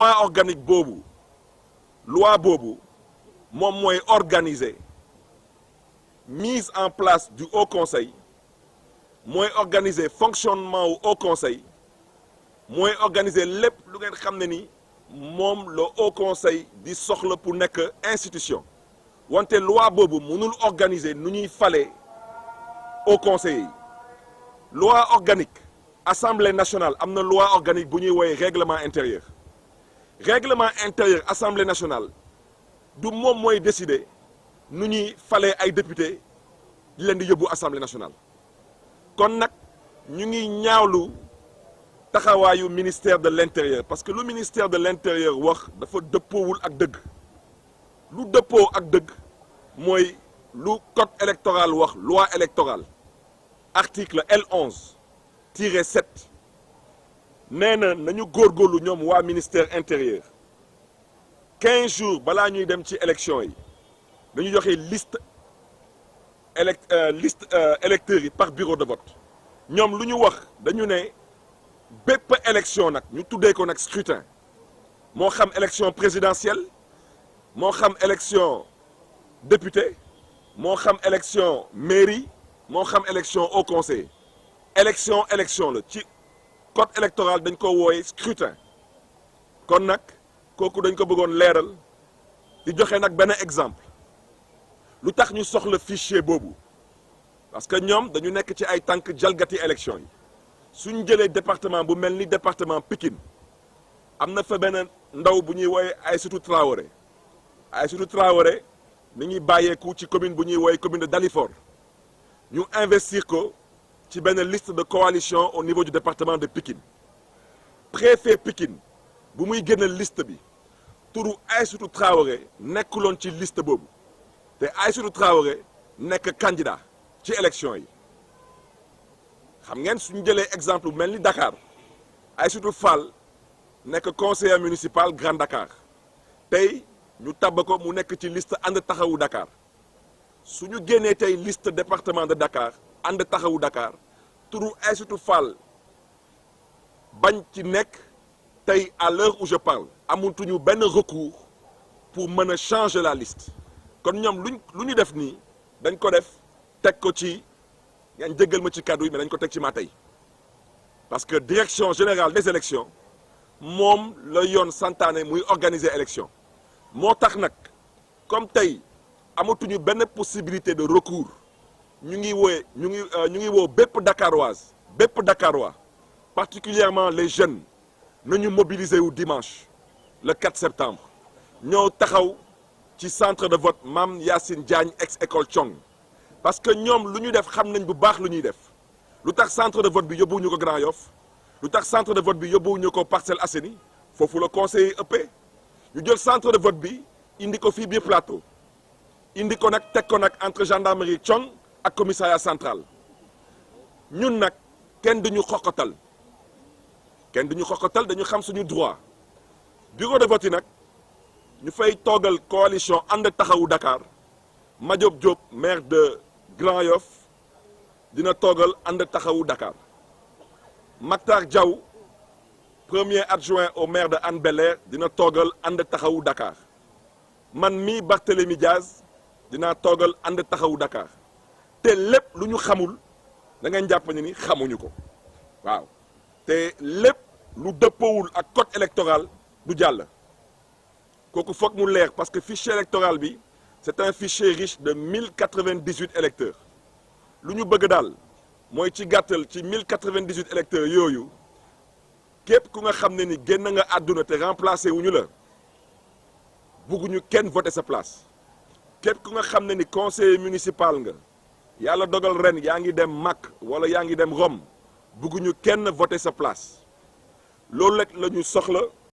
loi organique boobu loi boobu moom mooy organiser mise en place du Haut Conseil mooy organiser fonctionnement wu Haut Conseil mooy organiser lépp lu ngeen xam ne ni moom le Haut Conseil di soxla pour nekk institution wante loi boobu mënul organiser nu ñuy fale Haut Conseil yi loi organique Assemblée nationale am na loi organique bu ñuy woowee règlement intérieur Assemblée nationale du moom mooy décider nu ñuy falee ay député di leen di yóbbu Assemblée nationale kon nag ñu ngi ñaawlu taxawaayu ministère de l'intérieur parce que lu ministère de l'intérieur wax dafa dëppoowul ak dëgg lu dëppoo ak dëgg mooy lu code électoral wax loi électorale article L11-7 nee na nañu góorgóorlu ñoom waa ministère intérieur 15 jours balaa ñuy dem ci élection yi dañu joxe liste électeurs yi par bureau de vote ñoom lu ñu wax dañu ne bépp élection nag ñu tuddee ko nag scrutin moo xam élection présidentielle moo xam élection député moo xam élection mairie moo xam élection au conseil élection la ci code électoral dañ ko wooye scrutin kon nag kooku dañ ko bëggoon leeral di joxe nag benn exemple lu tax ñu soxla fichier boobu parce que ñoom dañu nekk ci ay tànk jalgati élection yi suñ jëlee département bu mel ni département Pikine am na fa benn ndaw bu ñuy wooye Aïssatou Traoré mi ngi bàyyeeku ci commune bu ñuy wooye commune de Dalifort ñu investir ko ci benn liste de coalition au niveau du département de Pikine préfet Pikine bu muy génne liste bi turu Aïssatou Traoré nekkuloon ci liste boobu te Aïssatou Traoré nekk candidat ci élection yi xam ngeen suñu jëlee exemple bu mel ni Dakar Aïssatou Fall nekk conseiller municipal Grand Dakar tey ñu tabb ko mu nekk ci liste ànd taxawu Dakar suñu génnee tey liste département de Dakar ànd taxawu Dakar turu Aïssatou Fall bañ ci nekk tey à l'heure où je parle amutuñu benn recours pour mën a changer la liste kon ñoom lu ñu def nii dañ ko def teg ko ci ngeen jéggal ma ci kàddu yi mais dañ ko teg ci maa tey parce que direction générale des élections moom la yoon santaane muy organiser élection moo tax nag comme tey amatuñu benn possibilité de recours ñu ngi woo bépp Dakaroise bépp Dakarois particulièrement les jeunes nañu mobiliser wu dimanche le 4 septembre ñëw taxaw ci centre de vote Mame Yacine Diagne ex-école Thiong parce que ñoom lu ñu def xam nañ bu baax lu ñuy def lu tax centre de vote bi yóbbuwuñu ko Grand Yoff lu tax centre de vote bi yóbbuwuñu ko Parcelles Assainies foofu la conseiller ëppee ñu jël centre de vote bi indi ko fii biir plateau indi ko nag teg ko nag entre gendarmerie Thiong ak commissariat central ñun nag kenn duñu xoqatal dañu xam suñu droit bureau de vote yi nag ñu fay toogal coalition ànd taxawu Dakar Madiop Diop maire de Grand Yoff dina toogal ànd taxawu Dakar Mactar Diaw premier adjoint au maire de Hann Bel-Air dina toogal ànd taxawu Dakar man mi Barthélémy Diaz dinaa toogal ànd taxawu Dakar te lépp lu ñu xamul da ngeen jàpp ni xamuñu ko waaw te lépp lu dëppoowul ak code électoral du jàll kooku foog mu leer parce que fichier électoral bi c'est un fichier riche de 1098 électeurs lu ñu bëgg daal mooy ci gàttal ci 1098 électeurs yooyu képp ku nga xam ne ni génn nga àdduna te remplacé wuñu la bugguñu kenn voter sa place képp ku nga xam ne ni conseiller municipal nga yàlla dogal ren yaa ngi dem Makk wala yaa ngi dem Rome bugguñu kenn voter sa place loolu rek la ñu soxla